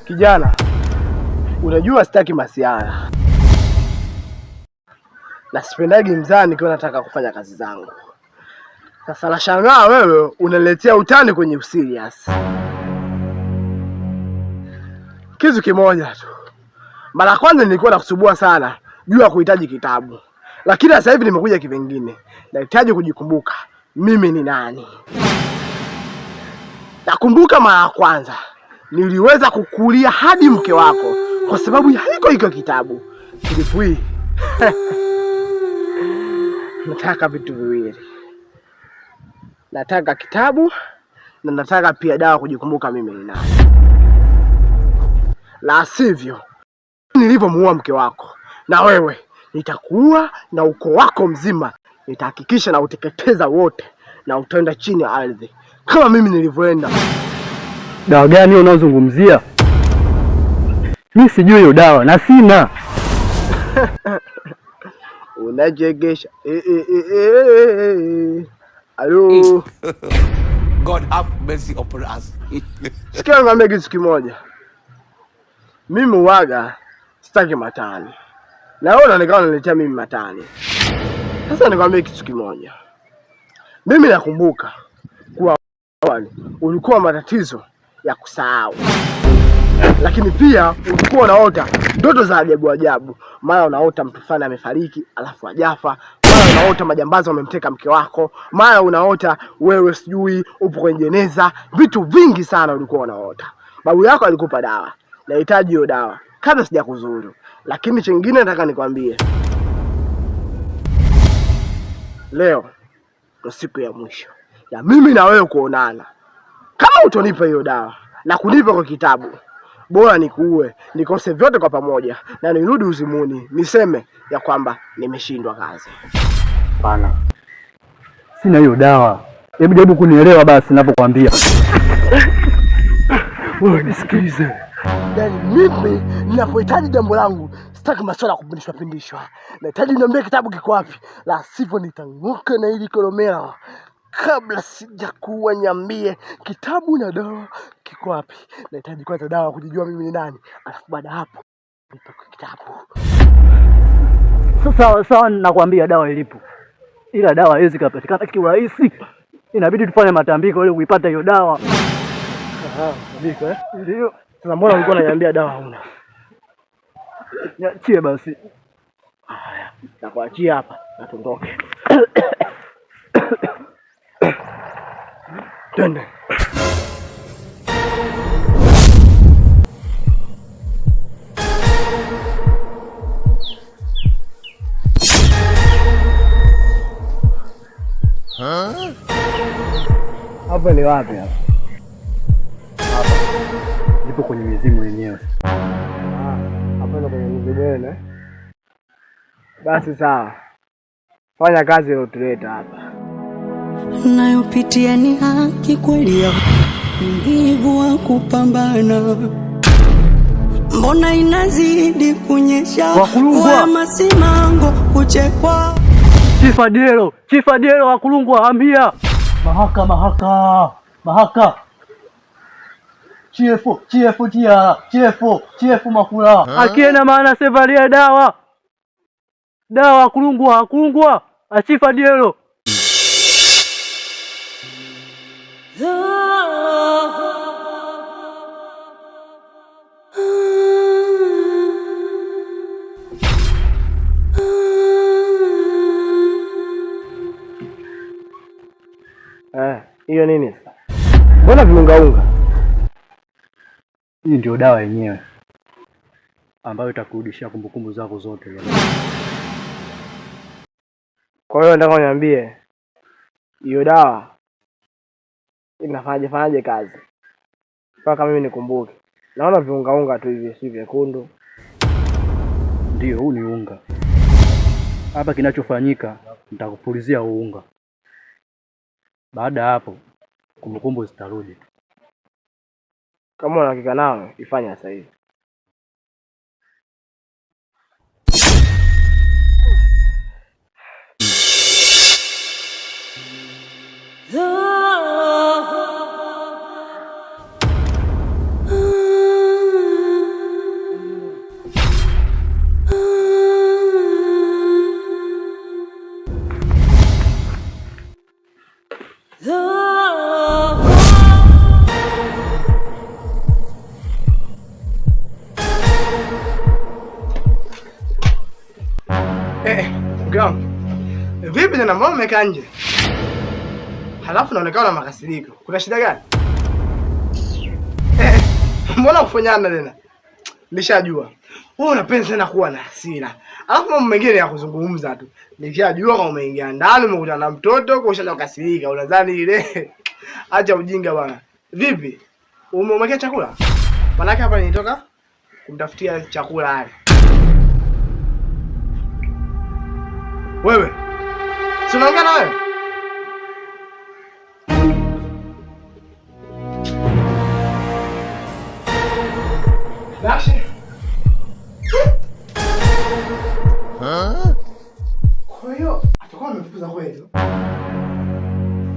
Kijana, unajua sitaki masiara na sipendagi mzaa nikiwa nataka kufanya kazi zangu. Sasa nashangaa wewe unaletea utani kwenye userious. Kitu kimoja tu, mara kwanza nilikuwa nakusubua sana juu ya kuhitaji kitabu, lakini sasa hivi nimekuja kivingine. Nahitaji kujikumbuka mimi ni nani. Nakumbuka mara ya kwanza niliweza kukulia hadi mke wako kwa sababu ya hiko kitabu. Kilipui. Nataka vitu viwili. Nataka kitabu na nataka pia dawa kujikumbuka mimi ni nani. La sivyo, nilivyomuua mke wako na wewe nitakuua na ukoo wako mzima. Nitahakikisha na uteketeza wote na utaenda chini ya ardhi kama mimi nilivyoenda. Dawa gani unaozungumzia? Mimi sijui hiyo dawa na sina. Unajegesha. Ayo. God have mercy upon us. Sikia ngambia kitu kimoja. Mimi uwaga sitaki matani. Na wewe unaonekana unaletea mimi matani. Sasa nikwambie kitu kimoja. Mimi nakumbuka kuwa awali ulikuwa matatizo ya kusahau. Lakini pia ulikuwa unaota ndoto za ajabu ajabu. Mara unaota mtu fulani amefariki alafu hajafa. Mara unaota majambazi wamemteka mke wako. Mara unaota wewe sijui upo kwenye jeneza. Vitu vingi sana ulikuwa unaota. Babu yako alikupa dawa. Nahitaji hiyo dawa kabla sijakuzuru. Lakini chingine nataka nikwambie. Leo ndio siku ya mwisho ya mimi na wewe kuonana. Kama utonipa hiyo dawa na kunipa kwa kitabu, bora nikuue, nikose vyote kwa pamoja na nirudi uzimuni niseme ya kwamba nimeshindwa kazi. Hapana. Sina hiyo dawa. Hebu jaribu kunielewa basi ninapokuambia. Wewe nisikilize. Yaani mimi ninapohitaji jambo langu sitaki masuala kupindishwa. Nahitaji niambie kitabu kiko wapi, la sivyo nitang'oka na hili kolomela. Kabla sijakuwa niambie kitabu na dawa kiko wapi. Nahitaji kwanza dawa kujijua mimi ni nani, alafu baada hapo nipe kitabu. Sawa nakwambia dawa ilipo. Ila dawa haiwezi kupatikana kiurahisi. Inabidi tufanye matambiko ili kuipata hiyo dawa. Matambiko ndio. Sasa mbona ulikuwa unaniambia dawa huna? Niachie basi. Haya, nakuachia hapa na tuondoke. Twende. Hapa ni wapi hapa? Nipo kwenye mizimu yenyewe. Hapa ndo kwenye mizimu. Basi sawa. Fanya kazi iliyotuleta hapa. Nayopitia ni haki kweli ya mvivu wa kupambana. Mbona inazidi kunyesha kwa masimango kuchekwa. Chifa Dielo wakulungwa ambia. Mahaka. Chiefu makula. Akiena maana sevalia dawa. Dawa kulungwa. Achifa Dielo. Hiyo nini? Mbona viungaunga? Hii ndio dawa yenyewe. ambayo itakurudishia kumbukumbu zako zote leo. Kwa hiyo nataka uniambie hiyo dawa inafanyaje kazi mpaka mimi nikumbuke? Naona viungaunga tu hivi, si vyekundu. Ndio, huu ni unga. Hapa kinachofanyika, nitakupulizia unga. Baada hapo kumbukumbu zitarudi. Kama una hakika nawe, ifanye sasa hivi. Vipi tena mbona umekaa nje? Halafu naonekana na makasiriko. Kuna shida gani? Mbona kufanyana tena? Nishajua. Wewe unapenda sana kuwa na hasira. Alafu mambo mengine ya kuzungumza tu. Nishajua kama umeingia ndani umekutana na mtoto kwa ushaanza kukasirika. Unadhani ile acha ujinga bwana. Vipi? Umemwekea chakula? Manake hapa nilitoka kumtafutia chakula hali. Wewe. Si unaongea na wewe? Dashi. Kwa hiyo atakuwa amefukuza kweli.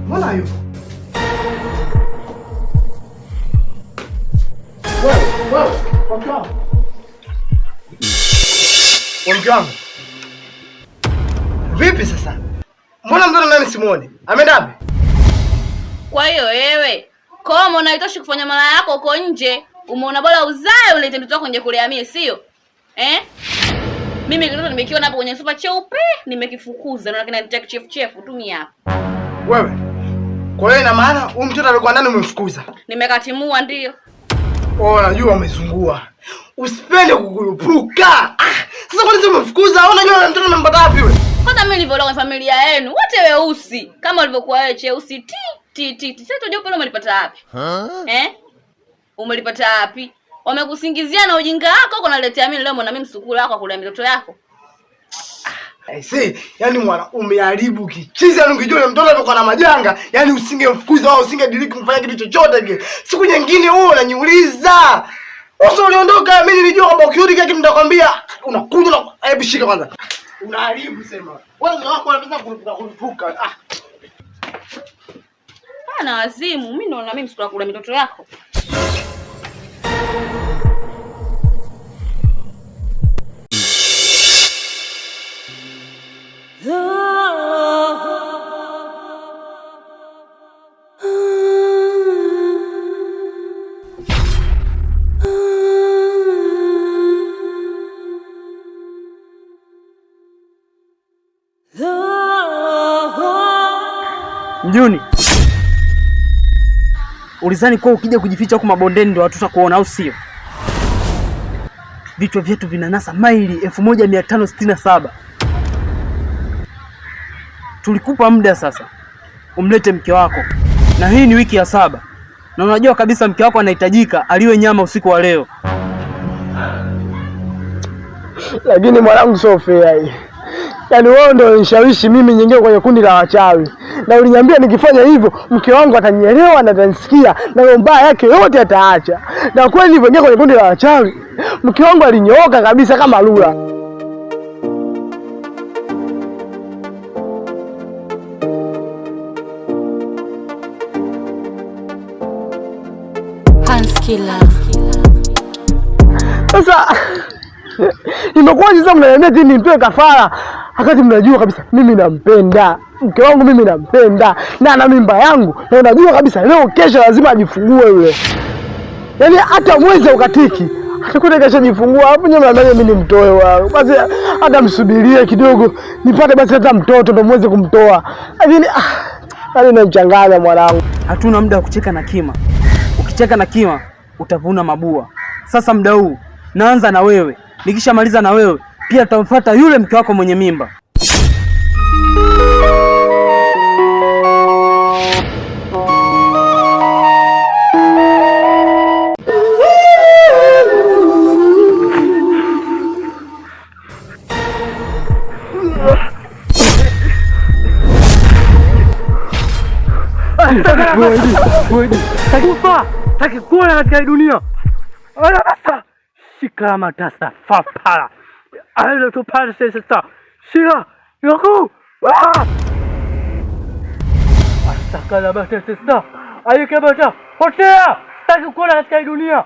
Mbona yupo? Wewe, kwa mkiwangu. Vipi sasa? Mbona mtoto nani simuone? Ameenda wapi? Kwa hiyo wewe, kama unaitoshi kufanya mara yako huko nje, umeona bora uzae ulete mtoto wako nje kulea mimi, sio? Mimi kitoto nimekiona hapo kwenye sofa cheupe, nimekifukuza na kinanitia kichefu tu mimi hapa. Wewe. Kwa hiyo ina maana huyu mtoto alikuwa ndani umemfukuza? Nimekatimua ndio. Oh, najua umezungua. Usipende kukurupuka. Sasa kwa nini umemfukuza? Unajua mtoto umempata wapi wewe? Kwanza mimi nilivyolewa na familia yenu, wote weusi, kama ulivyokuwa wewe cheusi ti. Sasa tujue pale umelipata wapi? Umelipata wapi? Wamekusingizia na ujinga wako uko naletea mimi leo na mimi msukula wako kulea mtoto yako. Yani mwana umeharibu kichizi, yani ungejua mtoto alikuwa na majanga, yani usingemfukuza au usingediriki kumfanya kitu chochote kile. Siku nyingine wewe unaniuliza. Wewe uliondoka, mimi nilijua kwamba ukirudi kile nitakwambia unakuja na hebu shika kwanza. Unaharibu sema. Wewe wako unataka kulipuka. Ana wazimu, mimi naona mimi msukula kula mtoto yako. Mjuni, ulizani kwa ukija kujificha huko mabondeni ndio watu tutakuona au sio? Vichwa vyetu vinanasa maili 1567. Tulikupa muda sasa umlete mke wako, na hii ni wiki ya 7, na unajua kabisa mke wako anahitajika aliwe nyama usiku wa leo. Lakini mwanangu sio fair hii. Yaani wewe ndio unishawishi mimi nyingine kwenye kundi la wachawi. Na uliniambia nikifanya hivyo mke wangu atanielewa na atanisikia na rombaa yake yote ataacha. Na kweli nilipoingia kwenye kundi la wachawi, mke wangu alinyooka kabisa kama lula. Hanskila. Sasa imekuwaje sasa mnaniambia eti nimtoe kafara wakati mnajua kabisa mimi nampenda. Mke wangu mimi nampenda na ana mimba yangu na unajua kabisa leo kesho lazima ajifungue yule. Yaani hata mwezi ukatiki atakuta kesho ajifungua hapo nyuma ndani mimi nimtoe wao. Basi hata msubirie kidogo nipate basi hata mtoto ndo muweze kumtoa. Lakini hali inanichanganya mwanangu. Hatuna muda wa kucheka na kima. Ukicheka na kima utavuna mabua. Sasa muda huu naanza na wewe. nikishamaliza na wewe pia tutamfuata yule mke wako mwenye mimba. Taki kuona katika dunia. Shika matasa fapala. Ayo to pala sasa. Shika yako. Asakala bata sasa. Ayo kabata. Potea. Taki kuona katika dunia.